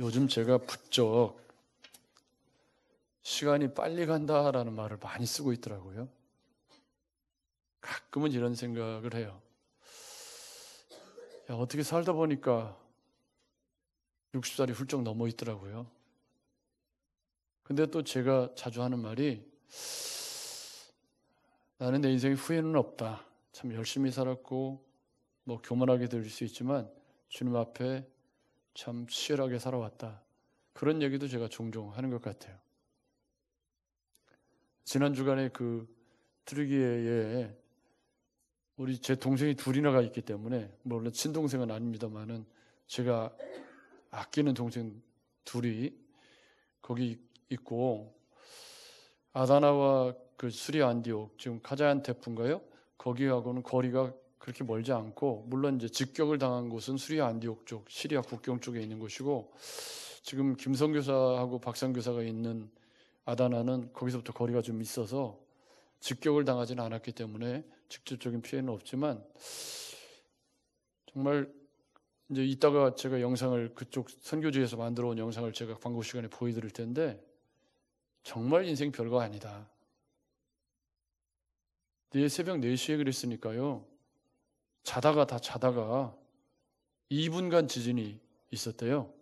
요즘 제가 부쩍 시간이 빨리 간다라는 말을 많이 쓰고 있더라고요. 가끔은 이런 생각을 해요. 야, 어떻게 살다 보니까 60살이 훌쩍 넘어 있더라고요. 근데 또 제가 자주 하는 말이, 나는 내 인생에 후회는 없다. 참 열심히 살았고 뭐 교만하게 들릴 수 있지만 주님 앞에 참 치열하게 살아왔다. 그런 얘기도 제가 종종 하는 것 같아요. 지난 주간에 그 트르기에에 우리 제 동생이 둘이나가 있기 때문에, 물론 친동생은 아닙니다만은 제가 아끼는 동생 둘이 거기 있고, 아다나와 그 수리 안디옥, 지금 가자안테프인가요? 거기하고는 거리가 그렇게 멀지 않고, 물론 이제 직격을 당한 곳은 수리 안디옥 쪽, 시리아 국경 쪽에 있는 곳이고, 지금 김성 교사하고 박상 교사가 있는 아다나는 거기서부터 거리가 좀 있어서 직격을 당하지는 않았기 때문에 직접적인 피해는 없지만, 정말 이제 이따가 제가 영상을, 그쪽 선교지에서 만들어 온 영상을 제가 광고 시간에 보여드릴 텐데, 정말 인생 별거 아니다. 내일 새벽 4시에 그랬으니까요, 자다가 2분간 지진이 있었대요.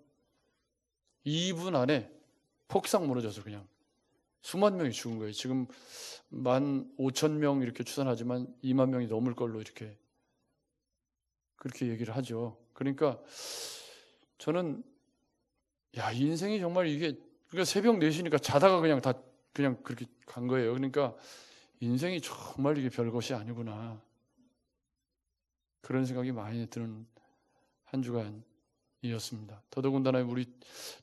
2분 안에 폭삭 무너져서 그냥 수만 명이 죽은 거예요. 지금 15,000명 이렇게 추산하지만 2만 명이 넘을 걸로 이렇게 그렇게 얘기를 하죠. 그러니까 저는, 야, 인생이 정말 이게, 그러니까 새벽 4시니까 자다가 그냥 그렇게 간 거예요. 그러니까 인생이 정말 이게 별것이 아니구나, 그런 생각이 많이 드는 한 주간이었습니다. 더더군다나 우리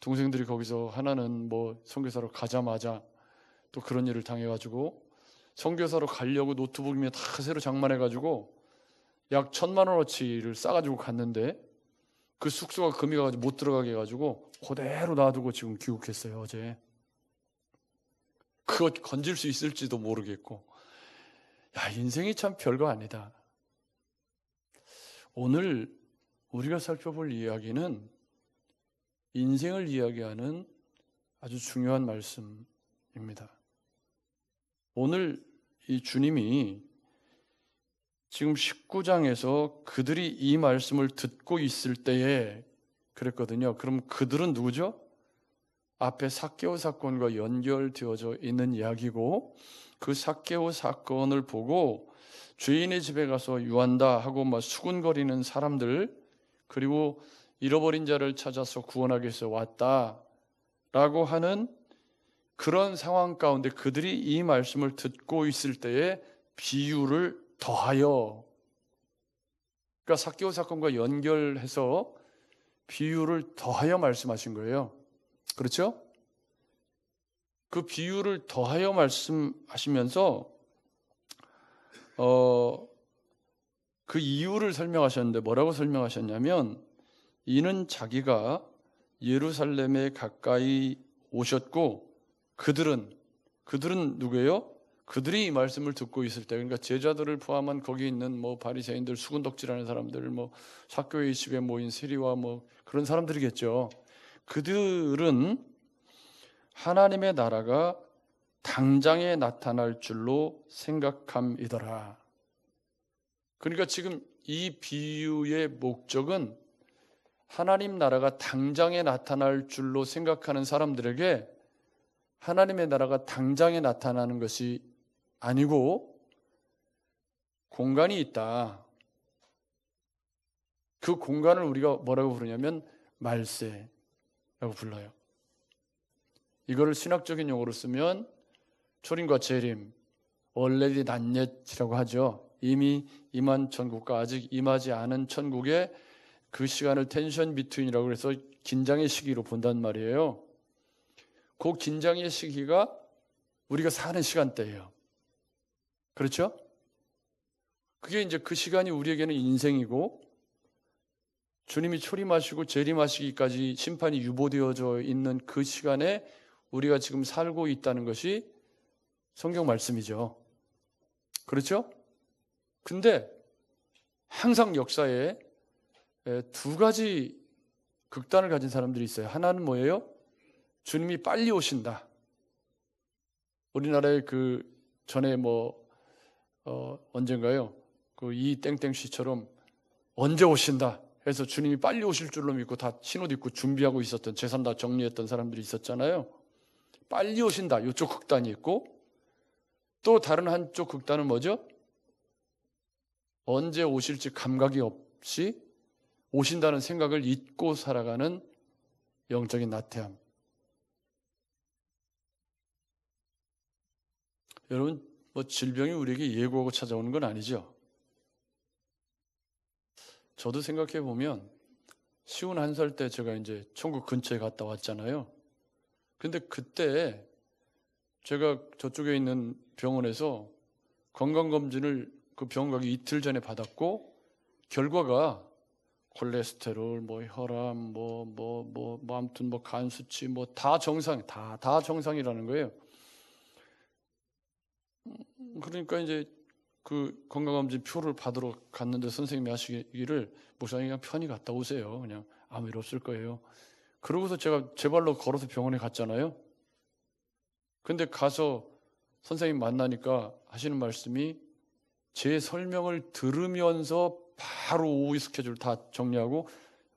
동생들이 거기서 하나는 뭐 선교사로 가자마자 또 그런 일을 당해가지고, 선교사로 가려고 노트북이며 다 새로 장만해가지고 약 1,000만 원어치를 싸가지고 갔는데, 그 숙소가 금이 가가지고 못 들어가게 해가지고 그대로 놔두고 지금 귀국했어요, 어제. 그거 건질 수 있을지도 모르겠고. 야, 인생이 참 별거 아니다. 오늘 우리가 살펴볼 이야기는 인생을 이야기하는 아주 중요한 말씀입니다. 오늘 이 주님이 지금 19장에서 그들이 이 말씀을 듣고 있을 때에 그랬거든요. 그럼 그들은 누구죠? 앞에 삭개오 사건과 연결되어져 있는 이야기고, 그 삭개오 사건을 보고 죄인의 집에 가서 유한다 하고 막 수군거리는 사람들, 그리고 잃어버린 자를 찾아서 구원하기 위해서 왔다라고 하는 그런 상황 가운데 그들이 이 말씀을 듣고 있을 때에 비유를 더하여, 그러니까 삭개오 사건과 연결해서 비유를 더하여 말씀하신 거예요. 그렇죠? 그 비유를 더하여 말씀하시면서 그 이유를 설명하셨는데, 뭐라고 설명하셨냐면, 이는 자기가 예루살렘에 가까이 오셨고, 그들은 누구예요? 그들이 이 말씀을 듣고 있을 때, 그러니까 제자들을 포함한 거기 있는 뭐 바리새인들, 수군덕질하는 사람들, 뭐 삭개오의 집에 모인 세리와 뭐 그런 사람들이겠죠. 그들은 하나님의 나라가 당장에 나타날 줄로 생각함이더라. 그러니까 지금 이 비유의 목적은 하나님 나라가 당장에 나타날 줄로 생각하는 사람들에게 하나님의 나라가 당장에 나타나는 것이 아니고 공간이 있다. 그 공간을 우리가 뭐라고 부르냐면 말세라고 불러요. 이거를 신학적인 용어로 쓰면 초림과 재림, already not yet이라고 하죠. 이미 임한 천국과 아직 임하지 않은 천국의 그 시간을 텐션 비트윈이라고 해서 긴장의 시기로 본단 말이에요. 그 긴장의 시기가 우리가 사는 시간대예요. 그렇죠? 그게 이제 그 시간이 우리에게는 인생이고, 주님이 초림하시고 재림하시기까지 심판이 유보되어져 있는 그 시간에 우리가 지금 살고 있다는 것이 성경 말씀이죠. 그렇죠? 근데 항상 역사에 두 가지 극단을 가진 사람들이 있어요. 하나는 뭐예요? 주님이 빨리 오신다. 우리나라의 그 전에 언젠가요? 그 이 땡땡 씨처럼 언제 오신다 해서 주님이 빨리 오실 줄로 믿고 다 신옷 입고 준비하고 있었던, 재산 다 정리했던 사람들이 있었잖아요. 빨리 오신다. 이쪽 극단이 있고, 또 다른 한쪽 극단은 뭐죠? 언제 오실지 감각이 없이 오신다는 생각을 잊고 살아가는 영적인 나태함. 여러분, 질병이 우리에게 예고하고 찾아오는 건 아니죠. 저도 생각해 보면 51살 때 제가 이제 천국 근처에 갔다 왔잖아요. 근데 그때 제가 저쪽에 있는 병원에서 건강검진을 그 병원 가기 이틀 전에 받았고, 결과가 콜레스테롤, 혈압, 아무튼 간 수치, 다 정상, 다 정상이라는 거예요. 그러니까 이제 그 건강검진 표를 받으러 갔는데 선생님이 하시기를, 목사님 그냥 편히 갔다 오세요. 그냥 아무 일 없을 거예요. 그러고서 제가 제 발로 걸어서 병원에 갔잖아요. 근데 가서 선생님 만나니까 하시는 말씀이, 제 설명을 들으면서 바로 오후 스케줄 다 정리하고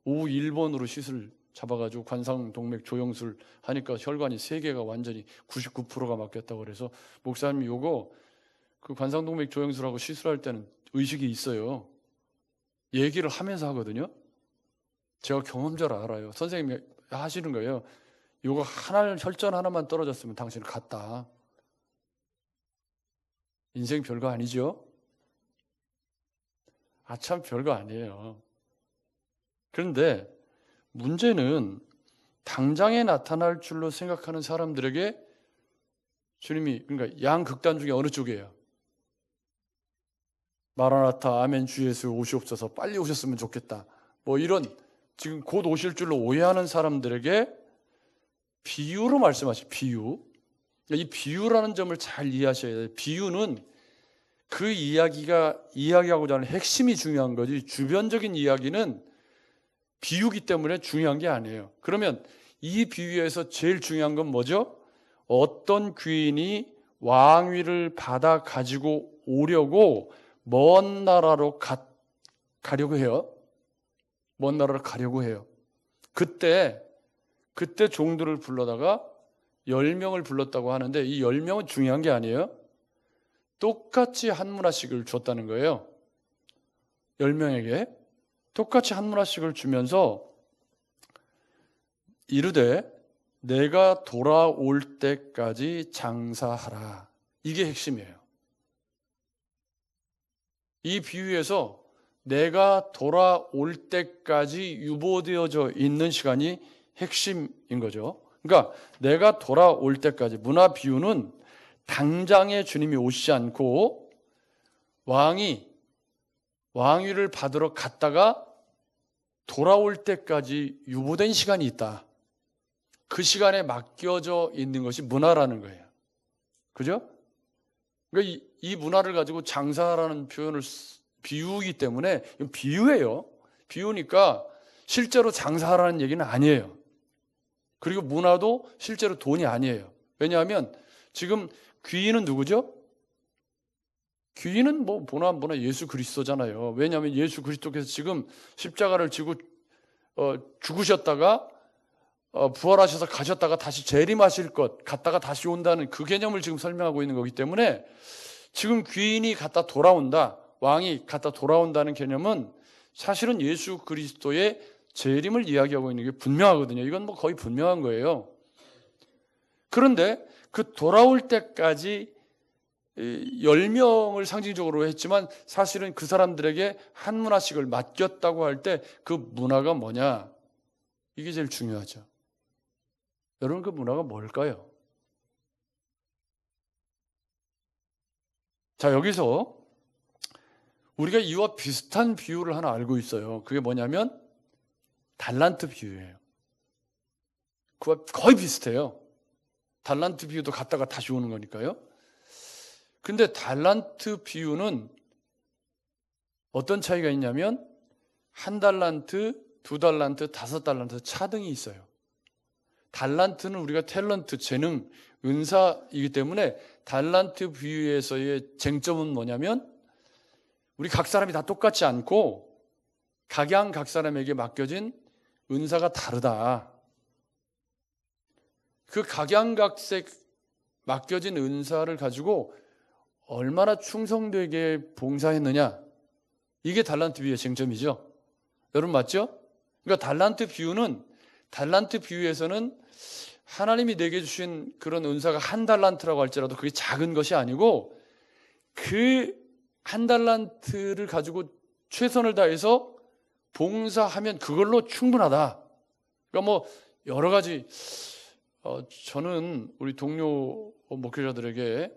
오후 1번으로 시술 잡아가지고 관상동맥 조영술 하니까 혈관이 3개가 완전히 99%가 막혔다고 그래서, 목사님 요거 그 관상동맥 조영술하고 시술할 때는 의식이 있어요. 얘기를 하면서 하거든요. 제가 경험자를 알아요. 선생님이 하시는 거예요. 요거 혈전 하나만 떨어졌으면 당신은 갔다. 인생 별거 아니죠? 참 별거 아니에요. 그런데 문제는 당장에 나타날 줄로 생각하는 사람들에게 주님이, 그러니까 양극단 중에 어느 쪽이에요? 마라나타 아멘 주 예수 오시옵소서, 빨리 오셨으면 좋겠다, 이런 지금 곧 오실 줄로 오해하는 사람들에게 비유로 말씀하시죠. 비유. 이 비유라는 점을 잘 이해하셔야 돼요. 비유는 그 이야기가 이야기하고자 하는 핵심이 중요한 거지, 주변적인 이야기는 비유기 때문에 중요한 게 아니에요. 그러면 이 비유에서 제일 중요한 건 뭐죠? 어떤 귀인이 왕위를 받아 가지고 오려고 먼 나라로 가려고 해요. 먼 나라로 가려고 해요. 그때 종들을 불러다가 10명을 불렀다고 하는데, 이 10명은 중요한 게 아니에요. 똑같이 한 문화씩을 줬다는 거예요. 10명에게 똑같이 한 문화씩을 주면서 이르되 내가 돌아올 때까지 장사하라. 이게 핵심이에요. 이 비유에서 내가 돌아올 때까지 유보되어져 있는 시간이 핵심인 거죠. 그러니까 내가 돌아올 때까지, 문화 비유는 당장에 주님이 오시지 않고 왕위를 받으러 갔다가 돌아올 때까지 유보된 시간이 있다. 그 시간에 맡겨져 있는 것이 문화라는 거예요. 그죠? 그러니까 이 문화를 가지고 장사라는 표현을 비유이기 때문에, 이건 비유예요. 비유니까 실제로 장사하라는 얘기는 아니에요. 그리고 문화도 실제로 돈이 아니에요. 왜냐하면 지금 귀인은 누구죠? 귀인은 보나 안 보나 예수 그리스도잖아요. 왜냐하면 예수 그리스도께서 지금 십자가를 지고 죽으셨다가 부활하셔서 가셨다가 다시 재림하실 것, 갔다가 다시 온다는 그 개념을 지금 설명하고 있는 거기 때문에, 지금 귀인이 갔다 돌아온다, 왕이 갔다 돌아온다는 개념은 사실은 예수 그리스도의 재림을 이야기하고 있는 게 분명하거든요. 이건 거의 분명한 거예요. 그런데 그 돌아올 때까지 10명을 상징적으로 했지만, 사실은 그 사람들에게 한 문화씩을 맡겼다고 할 때 그 문화가 뭐냐? 이게 제일 중요하죠. 여러분, 그 문화가 뭘까요? 자, 여기서 우리가 이와 비슷한 비유를 하나 알고 있어요. 그게 뭐냐면 달란트 비유예요. 그와 거의 비슷해요. 달란트 비유도 갔다가 다시 오는 거니까요. 근데 달란트 비유는 어떤 차이가 있냐면, 한 달란트 2달란트, 5달란트 차등이 있어요. 달란트는 우리가 탤런트, 재능, 은사이기 때문에 달란트 비유에서의 쟁점은 뭐냐면 우리 각 사람이 다 똑같지 않고 각양 각 사람에게 맡겨진 은사가 다르다. 그 각양각색 맡겨진 은사를 가지고 얼마나 충성되게 봉사했느냐, 이게 달란트 비유의 쟁점이죠. 여러분 맞죠? 그러니까 달란트 비유에서는 하나님이 내게 주신 그런 은사가 1달란트라고 할지라도 그게 작은 것이 아니고 그 1달란트를 가지고 최선을 다해서 봉사하면 그걸로 충분하다. 그러니까 뭐 여러 가지 저는 우리 동료 목회자들에게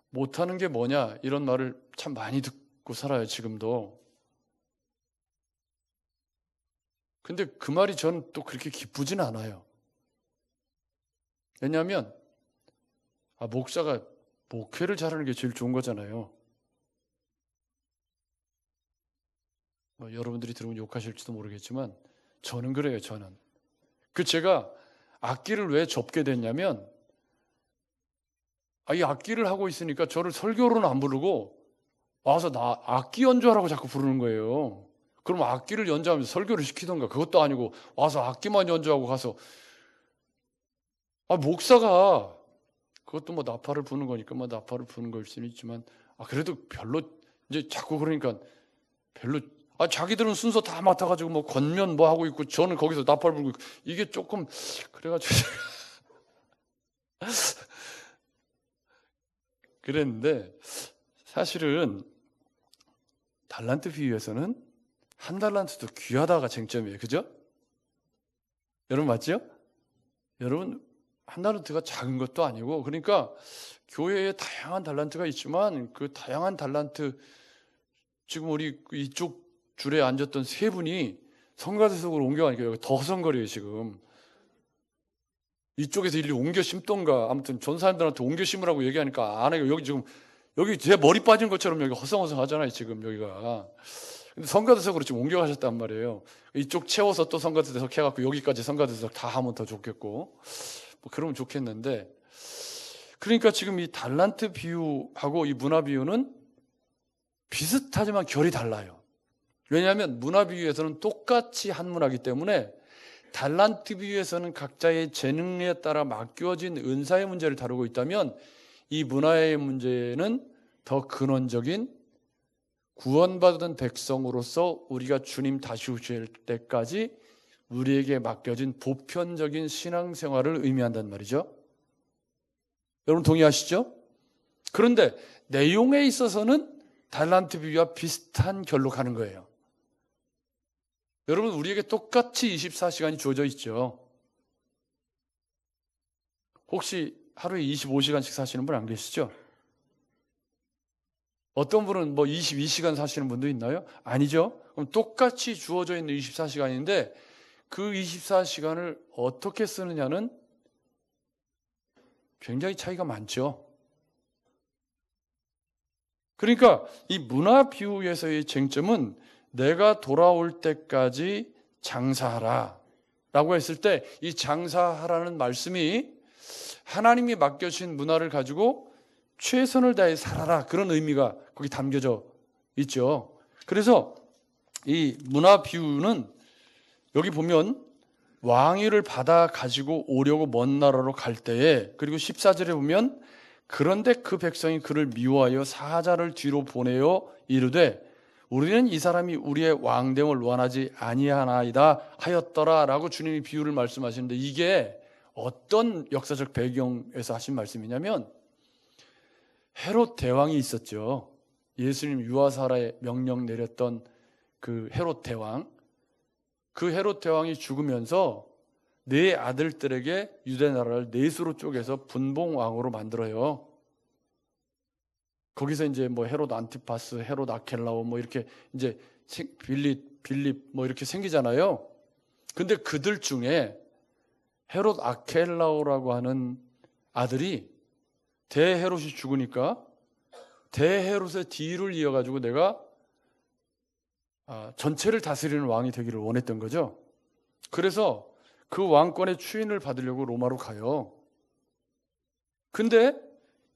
못하는 게 뭐냐 이런 말을 참 많이 듣고 살아요, 지금도. 근데 그 말이 저는 또 그렇게 기쁘진 않아요. 왜냐하면 목사가 목회를 잘하는 게 제일 좋은 거잖아요. 여러분들이 들으면 욕하실지도 모르겠지만 저는 그래요. 저는 제가 악기를 왜 접게 됐냐면 이 악기를 하고 있으니까 저를 설교로는 안 부르고 와서 나 악기 연주하라고 자꾸 부르는 거예요. 그럼 악기를 연주하면서 설교를 시키던가. 그것도 아니고 와서 악기만 연주하고 가서 목사가 그것도 뭐 나팔을 부는 거니까 뭐 나팔을 부는 걸 수는 있지만 그래도 별로 이제 자꾸 그러니까 별로 자기들은 순서 다 맡아가지고 뭐 권면 뭐 하고 있고 저는 거기서 나팔 불고 있고 이게 조금 그래가지고 그랬는데 사실은 달란트 비유에서는 1달란트도 귀하다가 쟁점이에요. 그죠? 여러분 맞죠? 여러분 1달란트가 작은 것도 아니고 그러니까 교회에 다양한 달란트가 있지만 그 다양한 달란트 지금 우리 이쪽 줄에 앉았던 3분이 성가대석으로 옮겨가니까 여기 더 허성거려요 지금. 이쪽에서 일일이 옮겨 심던가 아무튼 전 사람들한테 옮겨 심으라고 얘기하니까 안 해요. 여기 지금 여기 제 머리 빠진 것처럼 여기 허성허성 하잖아요 지금 여기가. 근데 성가대석으로 지금 옮겨가셨단 말이에요. 이쪽 채워서 또 성가대석 해갖고 여기까지 성가대석 다 하면 더 좋겠고 뭐 그러면 좋겠는데 그러니까 지금 이 달란트 비유하고 이 문화 비유는 비슷하지만 결이 달라요. 왜냐하면 문화 비유에서는 똑같이 한 문화이기 때문에 달란트 비유에서는 각자의 재능에 따라 맡겨진 은사의 문제를 다루고 있다면 이 문화의 문제는 더 근원적인 구원받은 백성으로서 우리가 주님 다시 오실 때까지 우리에게 맡겨진 보편적인 신앙생활을 의미한단 말이죠. 여러분 동의하시죠? 그런데 내용에 있어서는 달란트 비유와 비슷한 결로 가는 거예요. 여러분 우리에게 똑같이 24시간이 주어져 있죠. 혹시 하루에 25시간씩 사시는 분 안 계시죠? 어떤 분은 뭐 22시간 사시는 분도 있나요? 아니죠. 그럼 똑같이 주어져 있는 24시간인데 그 24시간을 어떻게 쓰느냐는 굉장히 차이가 많죠. 그러니까 이 문화 비유에서의 쟁점은 내가 돌아올 때까지 장사하라 라고 했을 때 이 장사하라는 말씀이 하나님이 맡겨주신 문화를 가지고 최선을 다해 살아라 그런 의미가 거기 담겨져 있죠. 그래서 이 문화 비유는 여기 보면 왕위를 받아 가지고 오려고 먼 나라로 갈 때에 그리고 14절에 보면 그런데 그 백성이 그를 미워하여 사자를 뒤로 보내어 이르되 우리는 이 사람이 우리의 왕됨을 원하지 아니하나이다 하였더라 라고 주님이 비유를 말씀하시는데 이게 어떤 역사적 배경에서 하신 말씀이냐면 헤롯 대왕이 있었죠. 예수님 유아사라의 명령 내렸던 그 헤롯 대왕. 그 헤롯 대왕이 죽으면서 네 아들들에게 유대 나라를 넷으로 쪼개서 분봉왕으로 만들어요. 거기서 이제 뭐 헤롯 안티파스, 헤롯 아켈라오 뭐 이렇게 이제 빌립 뭐 이렇게 생기잖아요. 근데 그들 중에 헤롯 아켈라오라고 하는 아들이 대헤롯이 죽으니까 대헤롯의 뒤를 이어가지고 내가 전체를 다스리는 왕이 되기를 원했던 거죠. 그래서 그 왕권의 추인을 받으려고 로마로 가요. 근데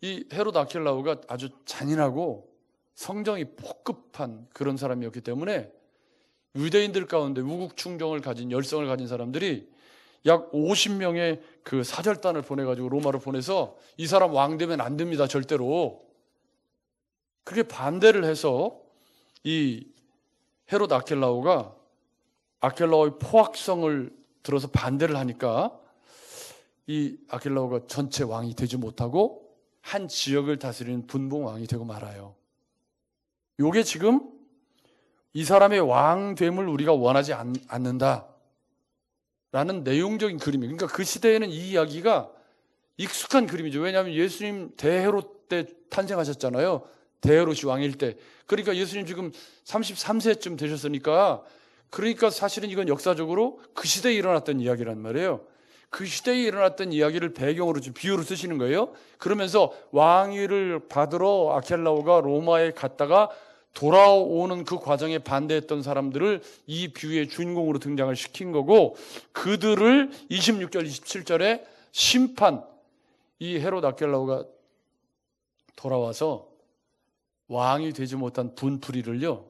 이 헤롯 아켈라오가 아주 잔인하고 성정이 폭급한 그런 사람이었기 때문에 유대인들 가운데 우국충정을 가진 열성을 가진 사람들이 약 50명의 그 사절단을 보내가지고 로마로 보내서 이 사람 왕 되면 안 됩니다, 절대로. 그게 반대를 해서 이 헤롯 아켈라오의 포악성을 들어서 반대를 하니까 이 아켈라오가 전체 왕이 되지 못하고 한 지역을 다스리는 분봉왕이 되고 말아요. 요게 지금 이 사람의 왕됨을 우리가 원하지 않는다 라는 내용적인 그림이에요. 그러니까 그 시대에는 이 이야기가 익숙한 그림이죠. 왜냐하면 예수님 대헤롯 때 탄생하셨잖아요. 대헤롯이 왕일 때. 그러니까 예수님 지금 33세쯤 되셨으니까, 그러니까 사실은 이건 역사적으로 그 시대에 일어났던 이야기란 말이에요. 그 시대에 일어났던 이야기를 배경으로 좀 비유로 쓰시는 거예요. 그러면서 왕위를 받으러 아켈라오가 로마에 갔다가 돌아오는 그 과정에 반대했던 사람들을 이 비유의 주인공으로 등장을 시킨 거고, 그들을 26절 27절에 심판, 이 헤롯 아켈라오가 돌아와서 왕이 되지 못한 분풀이를요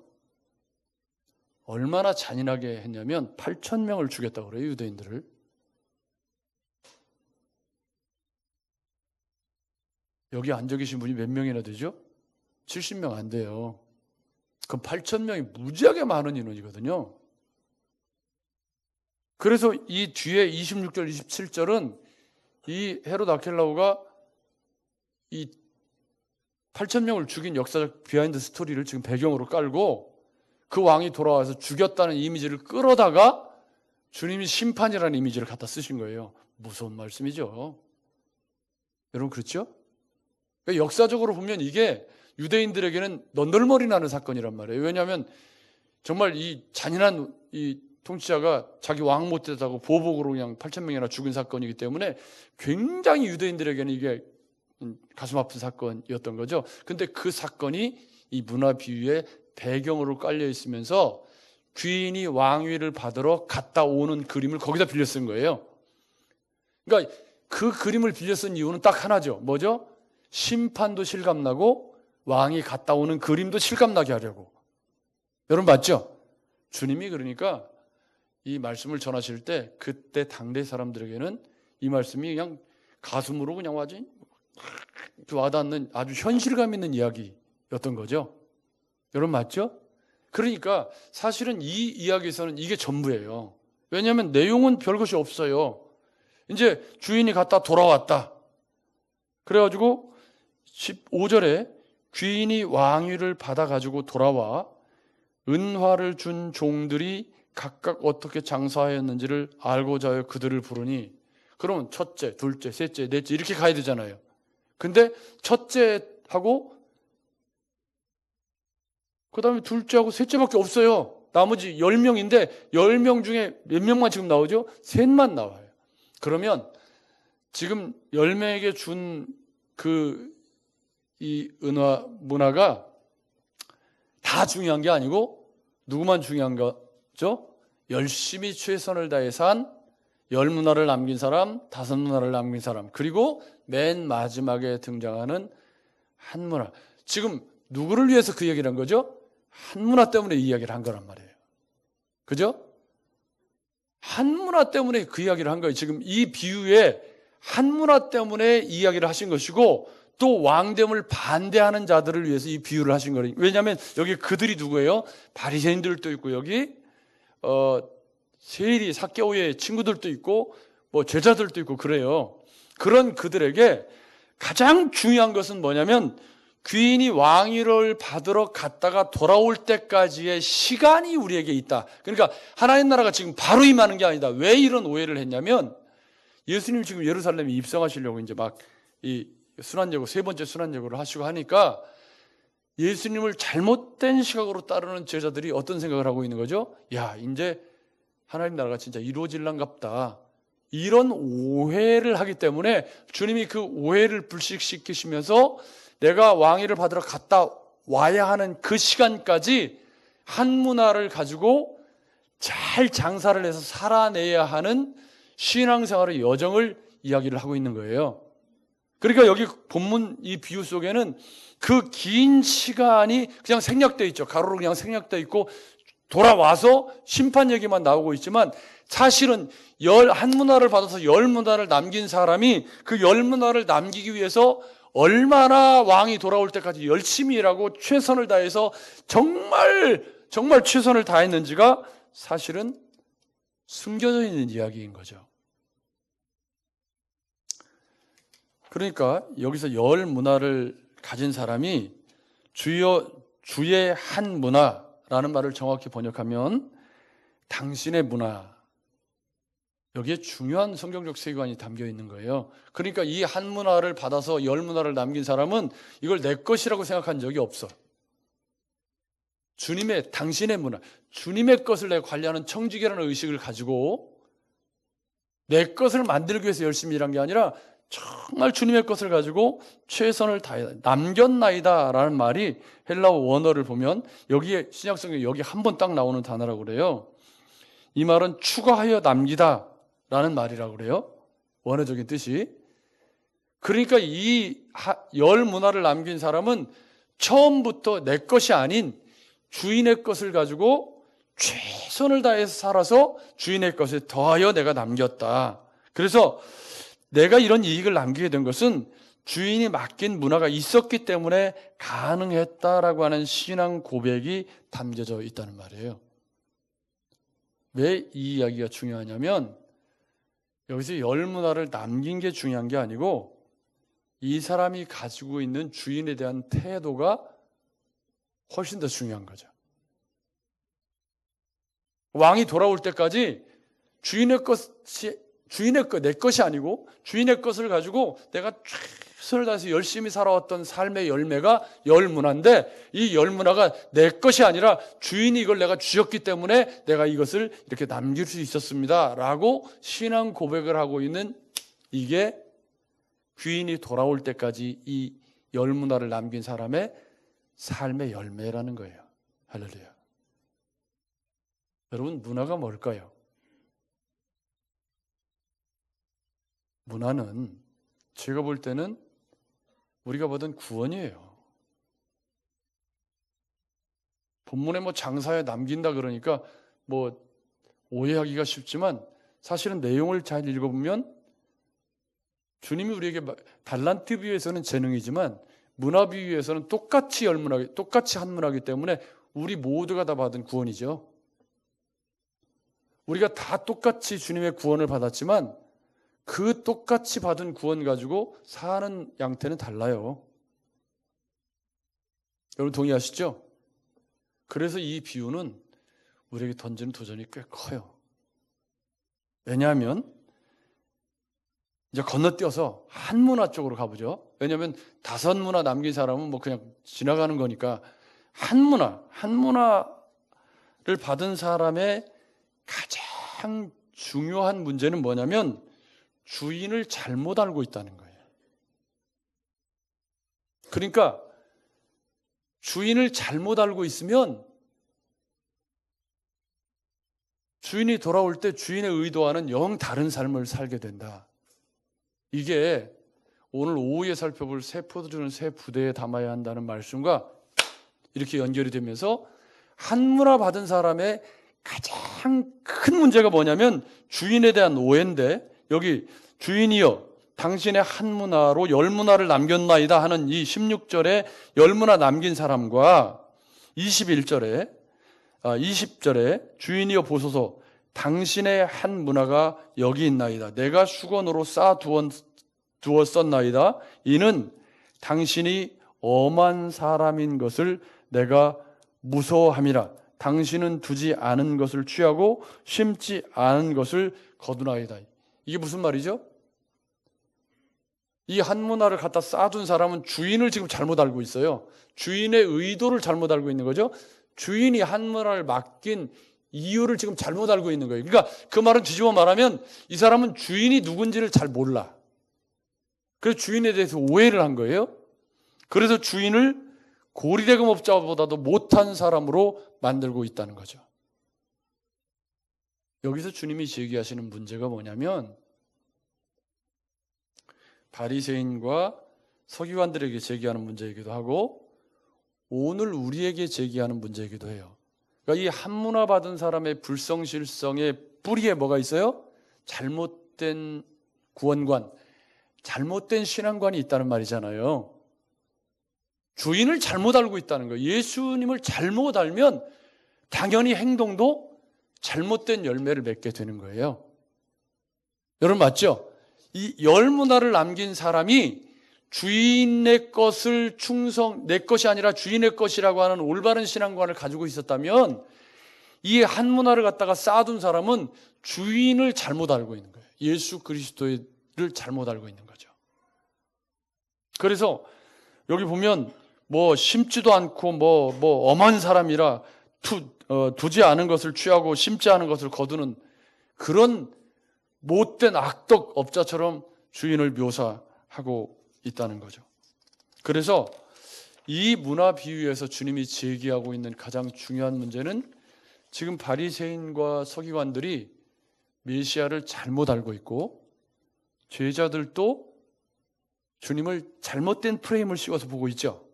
얼마나 잔인하게 했냐면 8,000명을 죽였다고 그래요. 유대인들을. 여기 앉아 계신 분이 몇 명이나 되죠? 70명 안 돼요. 그럼 8,000명이 무지하게 많은 인원이거든요. 그래서 이 뒤에 26절 27절은 이 헤롯 아켈라오가 이 8,000명을 죽인 역사적 비하인드 스토리를 지금 배경으로 깔고 그 왕이 돌아와서 죽였다는 이미지를 끌어다가 주님이 심판이라는 이미지를 갖다 쓰신 거예요. 무서운 말씀이죠. 여러분 그렇죠? 그러니까 역사적으로 보면 이게 유대인들에게는 넌덜머리 나는 사건이란 말이에요. 왜냐하면 정말 이 잔인한 이 통치자가 자기 왕 못되다고 보복으로 그냥 8,000명이나 죽은 사건이기 때문에 굉장히 유대인들에게는 이게 가슴 아픈 사건이었던 거죠. 근데 그 사건이 이 문화 비유의 배경으로 깔려 있으면서 귀인이 왕위를 받으러 갔다 오는 그림을 거기다 빌려 쓴 거예요. 그러니까 그 그림을 빌려 쓴 이유는 딱 하나죠. 뭐죠? 심판도 실감나고 왕이 갔다 오는 그림도 실감나게 하려고. 여러분 맞죠? 주님이 그러니까 이 말씀을 전하실 때 그때 당대 사람들에게는 이 말씀이 그냥 가슴으로 그냥 와닿는 아주 현실감 있는 이야기였던 거죠. 여러분 맞죠? 그러니까 사실은 이 이야기에서는 이게 전부예요. 왜냐하면 내용은 별것이 없어요. 이제 주인이 갔다 돌아왔다. 그래가지고 15절에 귀인이 왕위를 받아가지고 돌아와 은화를 준 종들이 각각 어떻게 장사하였는지를 알고자 하여 그들을 부르니, 그러면 첫째, 둘째, 셋째, 넷째 이렇게 가야 되잖아요. 근데 첫째하고 그 다음에 둘째하고 셋째밖에 없어요. 나머지 10명인데 10명 중에 몇 명만 지금 나오죠? 셋만 나와요. 그러면 지금 10명에게 준 이 은화 문화가 다 중요한 게 아니고 누구만 중요한 거죠? 열심히 최선을 다해서 한 10문화를 남긴 사람, 5문화를 남긴 사람, 그리고 맨 마지막에 등장하는 한 문화. 지금 누구를 위해서 그 얘기를 한 거죠? 한 문화 때문에 이 이야기를 한 거란 말이에요. 그죠? 한 문화 때문에 그 이야기를 한 거예요. 지금 이 비유에 한 문화 때문에 이야기를 하신 것이고, 또 왕됨을 반대하는 자들을 위해서 이 비유를 하신 거예요. 왜냐하면 여기 그들이 누구예요? 바리새인들도 있고, 여기 세일이 삭개오의 친구들도 있고, 뭐 제자들도 있고 그래요. 그런 그들에게 가장 중요한 것은 뭐냐면 귀인이 왕위를 받으러 갔다가 돌아올 때까지의 시간이 우리에게 있다. 그러니까 하나님 나라가 지금 바로 임하는 게 아니다. 왜 이런 오해를 했냐면, 예수님 지금 예루살렘에 입성하시려고 이제 막 이 순환예고, 세 번째 순환예고를 하시고 하니까 예수님을 잘못된 시각으로 따르는 제자들이 어떤 생각을 하고 있는 거죠? 야, 이제 하나님 나라가 진짜 이루어질란갑다. 이런 오해를 하기 때문에 주님이 그 오해를 불식시키시면서 내가 왕위를 받으러 갔다 와야 하는 그 시간까지 한 문화를 가지고 잘 장사를 해서 살아내야 하는 신앙생활의 여정을 이야기를 하고 있는 거예요. 그러니까 여기 본문 이 비유 속에는 그 긴 시간이 그냥 생략되어 있죠. 가로로 그냥 생략되어 있고 돌아와서 심판 얘기만 나오고 있지만 사실은 한 문화를 받아서 10문화를 남긴 사람이 그 10문화를 남기기 위해서 얼마나 왕이 돌아올 때까지 열심히 일하고 최선을 다해서 정말 최선을 다했는지가 사실은 숨겨져 있는 이야기인 거죠. 그러니까 여기서 10문화를 가진 사람이 주의 한 문화라는 말을 정확히 번역하면 당신의 문화, 여기에 중요한 성경적 세계관이 담겨 있는 거예요. 그러니까 이 한 문화를 받아서 10문화를 남긴 사람은 이걸 내 것이라고 생각한 적이 없어. 당신의 문화, 주님의 것을 내가 관리하는 청지기라는 의식을 가지고 내 것을 만들기 위해서 열심히 일한 게 아니라 정말 주님의 것을 가지고 최선을 다해 남겼나이다 라는 말이 헬라어 원어를 보면 여기에 신약성경에 여기 한 번 딱 나오는 단어라고 그래요. 이 말은 추가하여 남기다 라는 말이라고 그래요. 원어적인 뜻이. 그러니까 이 10문화를 남긴 사람은 처음부터 내 것이 아닌 주인의 것을 가지고 최선을 다해서 살아서 주인의 것에 더하여 내가 남겼다. 그래서 내가 이런 이익을 남기게 된 것은 주인이 맡긴 문화가 있었기 때문에 가능했다라고 하는 신앙 고백이 담겨져 있다는 말이에요. 왜 이 이야기가 중요하냐면 여기서 10문화를 남긴 게 중요한 게 아니고 이 사람이 가지고 있는 주인에 대한 태도가 훨씬 더 중요한 거죠. 왕이 돌아올 때까지 내 것이 아니고 주인의 것을 가지고 내가 최선을 다해서 열심히 살아왔던 삶의 열매가 10문화인데 이 10문화가 내 것이 아니라 주인이 이걸 내가 주셨기 때문에 내가 이것을 이렇게 남길 수 있었습니다 라고 신앙 고백을 하고 있는 이게 귀인이 돌아올 때까지 이 10문화를 남긴 사람의 삶의 열매라는 거예요. 할렐루야. 여러분, 문화가 뭘까요? 문화는 제가 볼 때는 우리가 받은 구원이에요. 본문에 장사에 남긴다 그러니까 오해하기가 쉽지만 사실은 내용을 잘 읽어보면 주님이 우리에게 달란트 비유에서는 재능이지만 문화 비유에서는 똑같이 한 문화이기 때문에 우리 모두가 다 받은 구원이죠. 우리가 다 똑같이 주님의 구원을 받았지만 그 똑같이 받은 구원 가지고 사는 양태는 달라요. 여러분 동의하시죠? 그래서 이 비유는 우리에게 던지는 도전이 꽤 커요. 왜냐하면 이제 건너뛰어서 한 문화 쪽으로 가보죠. 왜냐하면 5문화 남긴 사람은 그냥 지나가는 거니까 한 문화를 받은 사람의 가장 중요한 문제는 뭐냐면 주인을 잘못 알고 있다는 거예요. 그러니까 주인을 잘못 알고 있으면 주인이 돌아올 때 주인의 의도와는 영 다른 삶을 살게 된다. 이게 오늘 오후에 살펴볼 새 포도주는 새 부대에 담아야 한다는 말씀과 이렇게 연결이 되면서 한 문화 받은 사람의 가장 큰 문제가 뭐냐면 주인에 대한 오해인데 여기 주인이여 당신의 한 문화로 10문화를 남겼나이다 하는 이 16절에 10문화 남긴 사람과 20절에 주인이여 보소서 당신의 한 문화가 여기 있나이다. 내가 수건으로 쌓아 두었었나이다. 이는 당신이 엄한 사람인 것을 내가 무서워함이라. 당신은 두지 않은 것을 취하고 심지 않은 것을 거두나이다. 이게 무슨 말이죠? 이 한 문화를 갖다 쌓아둔 사람은 주인을 지금 잘못 알고 있어요. 주인의 의도를 잘못 알고 있는 거죠. 주인이 한 문화를 맡긴 이유를 지금 잘못 알고 있는 거예요. 그러니까 그 말은 뒤집어 말하면 이 사람은 주인이 누군지를 잘 몰라. 그래서 주인에 대해서 오해를 한 거예요. 그래서 주인을 고리대금업자보다도 못한 사람으로 만들고 있다는 거죠. 여기서 주님이 제기하시는 문제가 뭐냐면 바리새인과 서기관들에게 제기하는 문제이기도 하고 오늘 우리에게 제기하는 문제이기도 해요. 그러니까 이 한문화 받은 사람의 불성실성의 뿌리에 뭐가 있어요? 잘못된 구원관, 잘못된 신앙관이 있다는 말이잖아요. 주인을 잘못 알고 있다는 거예요. 예수님을 잘못 알면 당연히 행동도 잘못된 열매를 맺게 되는 거예요. 여러분 맞죠? 이 열문화를 남긴 사람이 주인의 것을 내 것이 아니라 주인의 것이라고 하는 올바른 신앙관을 가지고 있었다면 이 한문화를 갖다가 쌓아둔 사람은 주인을 잘못 알고 있는 거예요. 예수 그리스도를 잘못 알고 있는 거죠. 그래서 여기 보면 뭐 심지도 않고 뭐 엄한 사람이라 두지 않은 것을 취하고 심지 않은 것을 거두는 그런 못된 악덕 업자처럼 주인을 묘사하고 있다는 거죠. 그래서 이 문화 비유에서 주님이 제기하고 있는 가장 중요한 문제는 지금 바리새인과 서기관들이 메시아를 잘못 알고 있고 제자들도 주님을 잘못된 프레임을 씌워서 보고 있죠.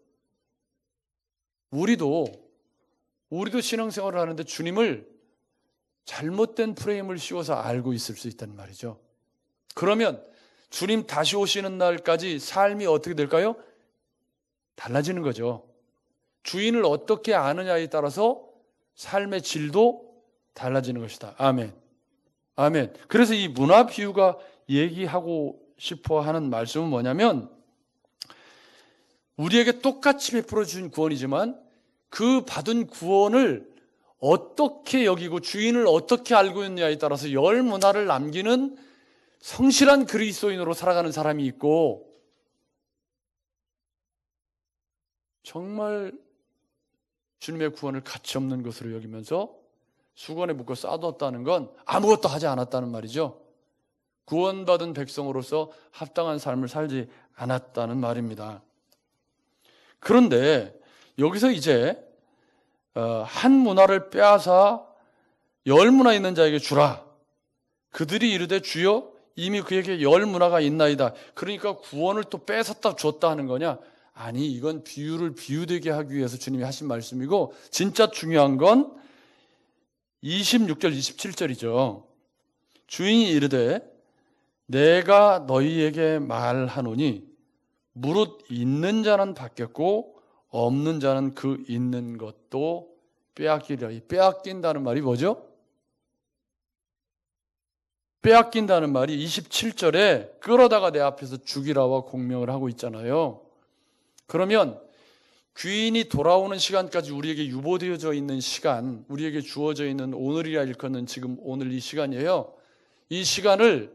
우리도 신앙생활을 하는데 주님을 잘못된 프레임을 씌워서 알고 있을 수 있다는 말이죠. 그러면 주님 다시 오시는 날까지 삶이 어떻게 될까요? 달라지는 거죠. 주인을 어떻게 아느냐에 따라서 삶의 질도 달라지는 것이다. 아멘. 아멘. 그래서 이 문화 비유가 얘기하고 싶어 하는 말씀은 뭐냐면 우리에게 똑같이 베풀어 주신 구원이지만 그 받은 구원을 어떻게 여기고 주인을 어떻게 알고 있느냐에 따라서 열 문화를 남기는 성실한 그리스도인으로 살아가는 사람이 있고 정말 주님의 구원을 가치 없는 것으로 여기면서 수건에 묶어 쌓아뒀다는 건 아무것도 하지 않았다는 말이죠. 구원받은 백성으로서 합당한 삶을 살지 않았다는 말입니다. 그런데 여기서 이제 한 문화를 빼앗아 열 문화 있는 자에게 주라. 그들이 이르되 주여 이미 그에게 열 문화가 있나이다. 그러니까 구원을 또 뺏었다 줬다 하는 거냐? 아니, 이건 비유를 비유되게 하기 위해서 주님이 하신 말씀이고 진짜 중요한 건 26절 27절이죠. 주인이 이르되 내가 너희에게 말하노니 무릇 있는 자는 받겠고 없는 자는 그 있는 것도 빼앗기리라. 이 빼앗긴다는 말이 뭐죠? 빼앗긴다는 말이 27절에 끌어다가 내 앞에서 죽이라와 공명을 하고 있잖아요. 그러면 귀인이 돌아오는 시간까지 우리에게 유보되어져 있는 시간, 우리에게 주어져 있는 오늘이라 일컫는 지금 오늘 이 시간이에요. 이 시간을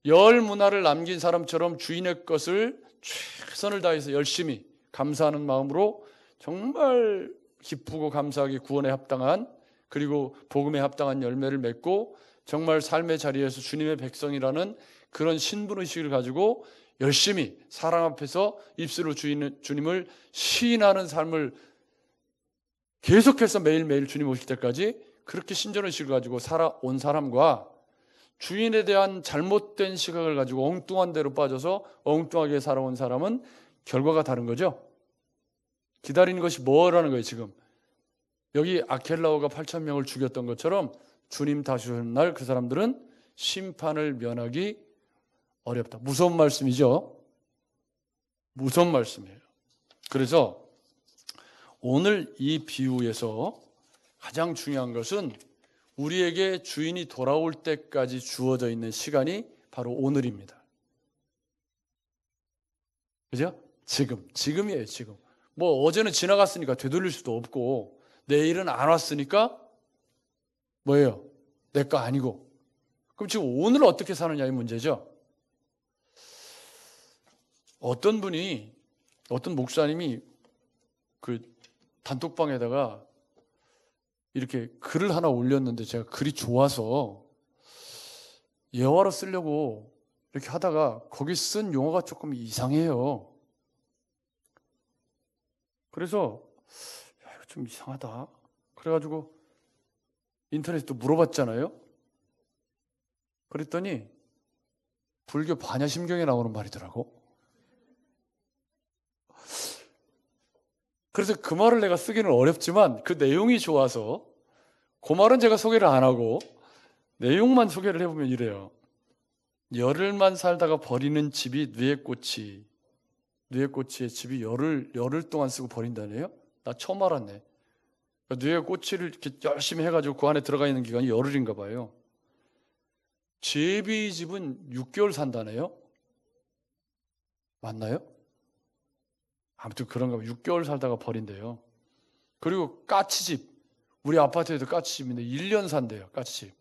열 문화를 남긴 사람처럼 주인의 것을 최선을 다해서 열심히 감사하는 마음으로 정말 기쁘고 감사하게 구원에 합당한 그리고 복음에 합당한 열매를 맺고 정말 삶의 자리에서 주님의 백성이라는 그런 신분의식을 가지고 열심히 사랑 앞에서 입술로 주님을 시인하는 삶을 계속해서 매일매일 주님 오실 때까지 그렇게 신전의식을 가지고 살아온 사람과 주인에 대한 잘못된 시각을 가지고 엉뚱한 데로 빠져서 엉뚱하게 살아온 사람은 결과가 다른 거죠. 기다리는 것이 뭐라는 거예요. 지금 여기 아켈라오가 8,000명을 죽였던 것처럼 주님 다시 오는 날 그 사람들은 심판을 면하기 어렵다. 무서운 말씀이죠. 무서운 말씀이에요. 그래서 오늘 이 비유에서 가장 중요한 것은 우리에게 주인이 돌아올 때까지 주어져 있는 시간이 바로 오늘입니다. 그죠? 지금이에요, 지금. 뭐 어제는 지나갔으니까 되돌릴 수도 없고 내일은 안 왔으니까 뭐예요? 내 거 아니고. 그럼 지금 오늘 어떻게 사느냐의 문제죠. 어떤 목사님이 그 단톡방에다가 이렇게 글을 하나 올렸는데 제가 글이 좋아서 예화로 쓰려고 이렇게 하다가 거기 쓴 용어가 조금 이상해요. 그래서 야, 이거 좀 이상하다. 그래가지고 인터넷에 또 물어봤잖아요. 그랬더니 불교 반야심경에 나오는 말이더라고. 그래서 그 말을 내가 쓰기는 어렵지만 그 내용이 좋아서 그 말은 제가 소개를 안 하고 내용만 소개를 해보면 이래요. 열흘만 살다가 버리는 집이 뉘에꼬치. 뉘에꼬치의 집이 열흘 동안 쓰고 버린다네요? 나 처음 알았네. 뉘에꼬치를 이렇게 열심히 해가지고 그 안에 들어가 있는 기간이 열흘인가 봐요. 제비 집은 6개월 산다네요? 맞나요? 아무튼 그런가 봐요. 6개월 살다가 버린대요. 그리고 까치집. 우리 아파트에도 까치집인데 1년 산대요. 까치집.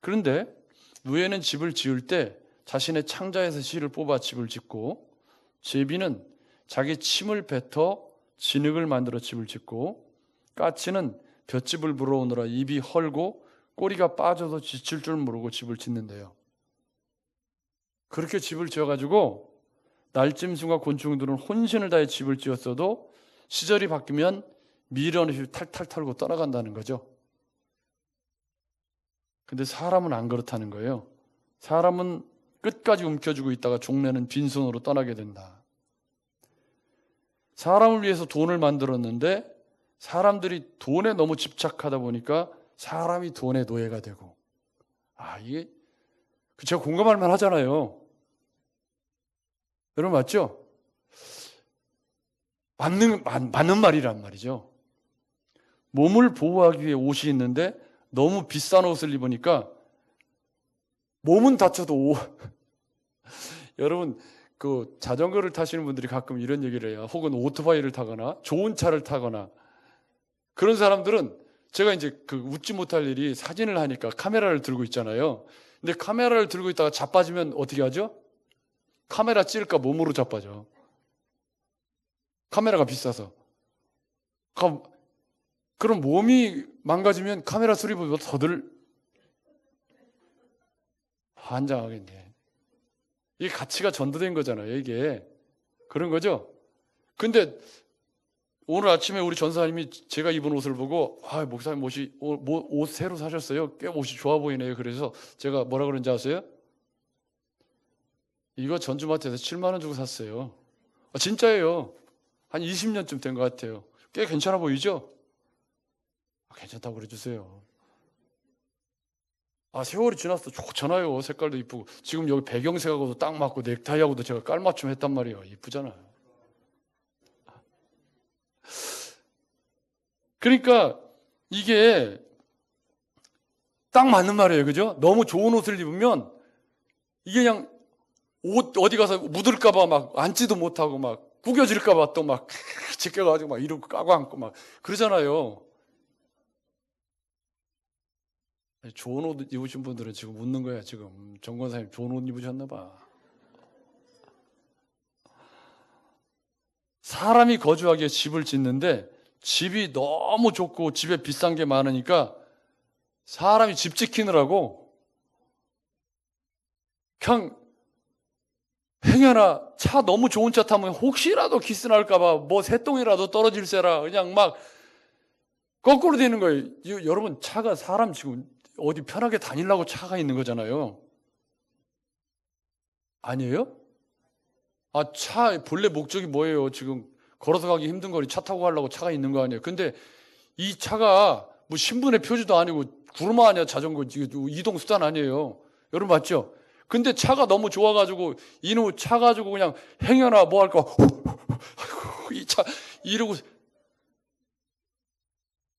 그런데 누에는 집을 지을 때 자신의 창자에서 실을 뽑아 집을 짓고, 제비는 자기 침을 뱉어 진흙을 만들어 집을 짓고, 까치는 볏짚을 불어오느라 입이 헐고 꼬리가 빠져서 지칠 줄 모르고 집을 짓는데요. 그렇게 집을 지어가지고 날짐승과 곤충들은 혼신을 다해 집을 지었어도 시절이 바뀌면 미련 탈탈 털고 떠나간다는 거죠. 근데 사람은 안 그렇다는 거예요. 사람은 끝까지 움켜쥐고 있다가 종래는 빈손으로 떠나게 된다. 사람을 위해서 돈을 만들었는데 사람들이 돈에 너무 집착하다 보니까 사람이 돈의 노예가 되고, 이게 제가 공감할 만 하잖아요. 여러분 맞죠? 맞는 말이란 말이죠. 몸을 보호하기 위해 옷이 있는데 너무 비싼 옷을 입으니까 몸은 다쳐도 여러분 그 자전거를 타시는 분들이 가끔 이런 얘기를 해요. 혹은 오토바이를 타거나 좋은 차를 타거나 그런 사람들은 제가 이제 그 웃지 못할 일이 사진을 하니까 카메라를 들고 있잖아요. 근데 카메라를 들고 있다가 자빠지면 어떻게 하죠? 카메라 찔까 몸으로 자빠져. 카메라가 비싸서. 그럼 몸이 망가지면 카메라 수리보다 더들 환장하겠네. 이게 가치가 전도된 거잖아요, 이게. 그런 거죠? 근데 오늘 아침에 우리 전사님이 제가 입은 옷을 보고, 목사님 옷 새로 사셨어요? 꽤 옷이 좋아 보이네요. 그래서 제가 뭐라 그런지 아세요? 이거 전주마트에서 7만 원 주고 샀어요. 진짜예요. 한 20년쯤 된 것 같아요. 꽤 괜찮아 보이죠? 괜찮다고 그래주세요. 세월이 지나서 좋잖아요. 색깔도 이쁘고. 지금 여기 배경색하고도 딱 맞고 넥타이하고도 제가 깔맞춤 했단 말이에요. 이쁘잖아요. 그러니까 이게 딱 맞는 말이에요. 그죠? 너무 좋은 옷을 입으면 이게 그냥 옷 어디 가서 묻을까봐 막 앉지도 못하고 막 구겨질까봐 또 막 지켜가지고 막 이러고 까고 앉고 막 그러잖아요. 좋은 옷 입으신 분들은 지금 웃는 거야. 지금 정 권사님 좋은 옷 입으셨나 봐. 사람이 거주하기에 집을 짓는데 집이 너무 좋고 집에 비싼 게 많으니까 사람이 집 지키느라고 그냥 행여나 차 너무 좋은 차 타면 혹시라도 기스 날까봐 뭐 새똥이라도 떨어질세라 그냥 막 거꾸로 되는 거예요. 여러분 차가 사람 지금 어디 편하게 다니려고 차가 있는 거잖아요. 아니에요? 차 본래 목적이 뭐예요? 지금 걸어서 가기 힘든 거리 차 타고 가려고 차가 있는 거 아니에요? 근데 이 차가 뭐 신분의 표지도 아니고 구르마 아니야 자전거 이동 수단 아니에요. 여러분 맞죠? 근데 차가 너무 좋아가지고 이놈 차 가지고 그냥 행여나 뭐 할까 이 차 이러고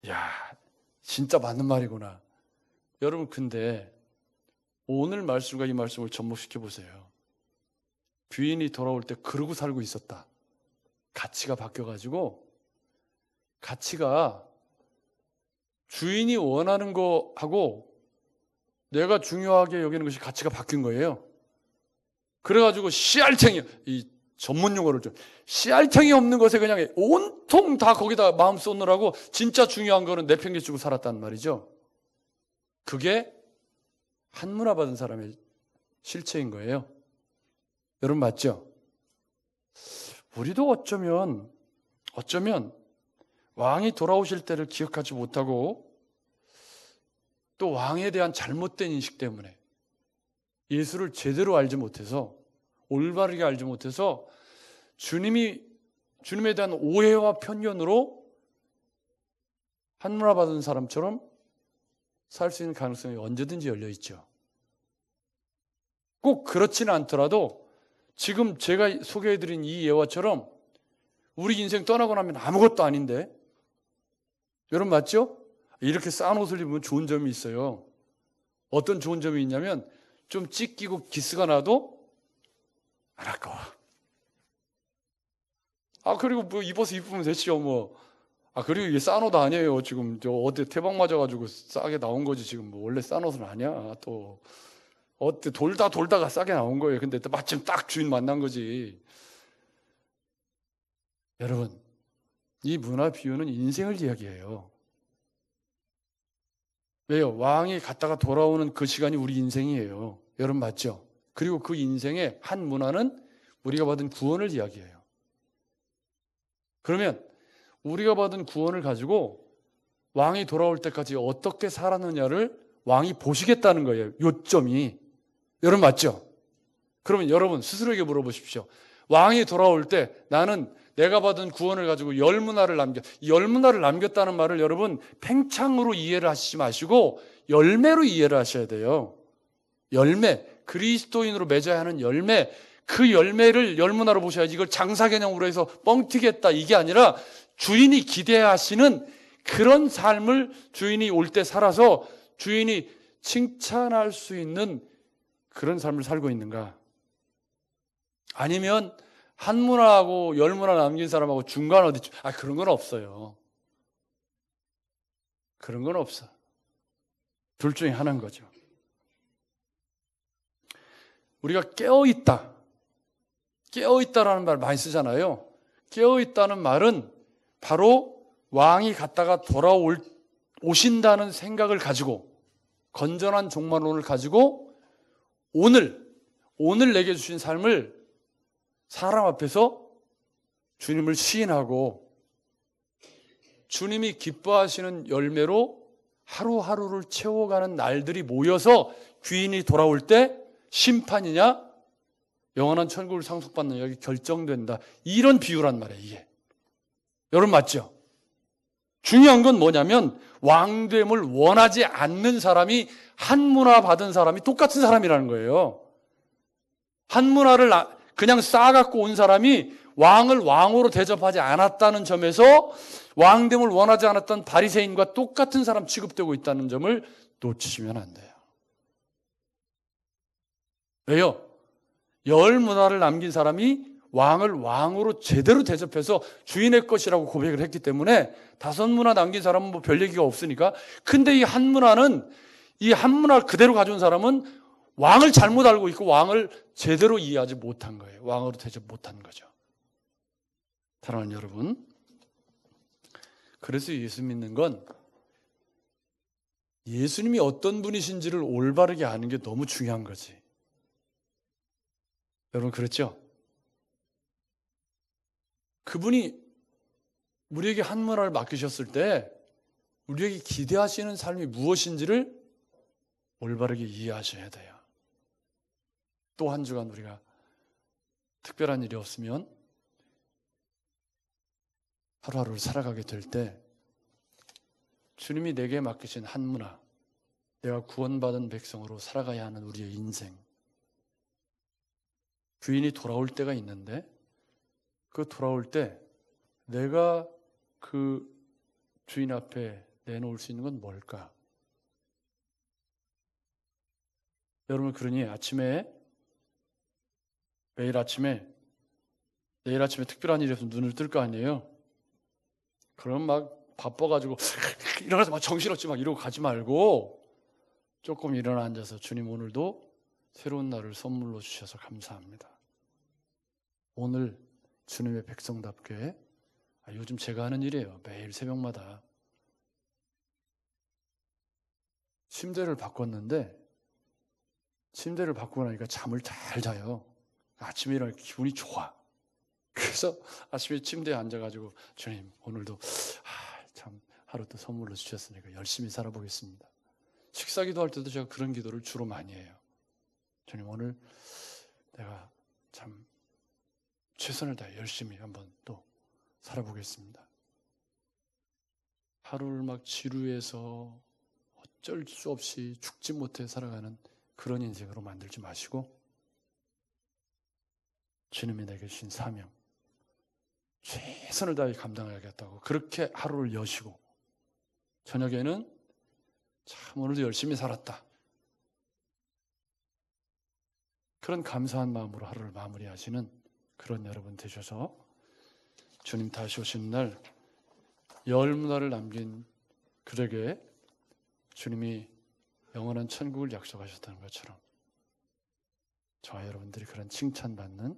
야 진짜 맞는 말이구나. 여러분 근데 오늘 말씀과 이 말씀을 접목시켜 보세요. 귀인이 돌아올 때 그러고 살고 있었다. 가치가 바뀌어가지고 가치가 주인이 원하는 거하고 내가 중요하게 여기는 것이 가치가 바뀐 거예요. 그래가지고 씨알탱이 이 전문 용어를 좀 씨알탱이 없는 것에 그냥 온통 다 거기다 마음 쏟느라고 진짜 중요한 거는 내팽개치고 살았단 말이죠. 그게 한문화 받은 사람의 실체인 거예요. 여러분 맞죠? 우리도 어쩌면 왕이 돌아오실 때를 기억하지 못하고 또 왕에 대한 잘못된 인식 때문에 예수를 제대로 알지 못해서, 올바르게 알지 못해서 주님에 대한 오해와 편견으로 한문화 받은 사람처럼 살 수 있는 가능성이 언제든지 열려 있죠. 꼭 그렇지는 않더라도 지금 제가 소개해드린 이 예화처럼 우리 인생 떠나고 나면 아무것도 아닌데, 여러분 맞죠? 이렇게 싼 옷을 입으면 좋은 점이 있어요. 어떤 좋은 점이 있냐면 좀 찢기고 기스가 나도 안 아까워. 그리고 뭐 입어서 입으면 됐죠 뭐. 그리고 이게 싼 옷 아니에요. 지금 저 어디 태박 맞아가지고 싸게 나온 거지. 지금 뭐 원래 싼 옷은 아니야. 또 어때 돌다가 싸게 나온 거예요. 근데 또 마침 딱 주인 만난 거지. 여러분, 이 문화 비유는 인생을 이야기해요. 왜요? 왕이 갔다가 돌아오는 그 시간이 우리 인생이에요. 여러분 맞죠? 그리고 그 인생의 한 문화는 우리가 받은 구원을 이야기해요. 그러면 우리가 받은 구원을 가지고 왕이 돌아올 때까지 어떻게 살았느냐를 왕이 보시겠다는 거예요. 요점이. 여러분 맞죠? 그러면 여러분 스스로에게 물어보십시오. 왕이 돌아올 때 나는 내가 받은 구원을 가지고 열문화를 남겼다는 말을 여러분 팽창으로 이해를 하시지 마시고 열매로 이해를 하셔야 돼요. 열매, 그리스도인으로 맺어야 하는 열매, 그 열매를 열문화로 보셔야지. 이걸 장사 개념으로 해서 뻥튀기했다 이게 아니라 주인이 기대하시는 그런 삶을 주인이 올 때 살아서 주인이 칭찬할 수 있는 그런 삶을 살고 있는가? 아니면 한문화하고 열문화 남긴 사람하고 중간 어디쯤, 그런 건 없어요. 그런 건 없어. 둘 중에 하나인 거죠. 우리가 깨어있다라는 말 많이 쓰잖아요. 깨어있다는 말은 바로 왕이 갔다가 오신다는 생각을 가지고, 건전한 종말론을 가지고 오늘 내게 주신 삶을 사람 앞에서 주님을 시인하고 주님이 기뻐하시는 열매로 하루하루를 채워가는 날들이 모여서 귀인이 돌아올 때 심판이냐 영원한 천국을 상속받는 여기 결정된다. 이런 비유란 말이에요. 이게. 여러분 맞죠? 중요한 건 뭐냐면 왕됨을 원하지 않는 사람이 한문화 받은 사람이 똑같은 사람이라는 거예요. 한문화를 그냥 쌓아갖고 온 사람이 왕을 왕으로 대접하지 않았다는 점에서 왕됨을 원하지 않았던 바리새인과 똑같은 사람 취급되고 있다는 점을 놓치시면 안 돼요. 왜요? 열 문화를 남긴 사람이 왕을 왕으로 제대로 대접해서 주인의 것이라고 고백을 했기 때문에 다섯 문화 남긴 사람은 뭐 별 얘기가 없으니까. 근데 이 한 문화를 그대로 가져온 사람은 왕을 잘못 알고 있고 왕을 제대로 이해하지 못한 거예요. 왕으로 대접 못한 거죠. 사랑하는 여러분, 그래서 예수 믿는 건 예수님이 어떤 분이신지를 올바르게 아는 게 너무 중요한 거지. 여러분 그렇죠? 그분이 우리에게 한 문화를 맡기셨을 때 우리에게 기대하시는 삶이 무엇인지를 올바르게 이해하셔야 돼요. 또 한 주간 우리가 특별한 일이 없으면 하루하루를 살아가게 될 때 주님이 내게 맡기신 한 문화, 내가 구원받은 백성으로 살아가야 하는 우리의 인생, 주인이 돌아올 때가 있는데 그 돌아올 때 내가 그 주인 앞에 내놓을 수 있는 건 뭘까? 여러분 그러니 내일 아침에 특별한 일이 없으면 눈을 뜰 거 아니에요? 그럼 막 바빠가지고 일어나서 막 정신없이 막 이러고 가지 말고 조금 일어나 앉아서 주님 오늘도 새로운 날을 선물로 주셔서 감사합니다. 오늘 주님의 백성답게 요즘 제가 하는 일이에요. 매일 새벽마다 침대를 바꿨는데 침대를 바꾸고 나니까 잠을 잘 자요. 아침에 일어나니까 기분이 좋아. 그래서 아침에 침대에 앉아가지고 주님 오늘도 참 하루 또 선물로 주셨으니까 열심히 살아보겠습니다. 식사 기도할 때도 제가 그런 기도를 주로 많이 해요. 주님, 오늘 내가 참 최선을 다해 열심히 한번 또 살아보겠습니다. 하루를 막 지루해서 어쩔 수 없이 죽지 못해 살아가는 그런 인생으로 만들지 마시고 주님이 내게 주신 사명, 최선을 다해 감당하겠다고 그렇게 하루를 여시고 저녁에는 참 오늘도 열심히 살았다, 그런 감사한 마음으로 하루를 마무리하시는 그런 여러분 되셔서 주님 다시 오시는 날 열 문화를 남긴 그에게 주님이 영원한 천국을 약속하셨다는 것처럼 저와 여러분들이 그런 칭찬받는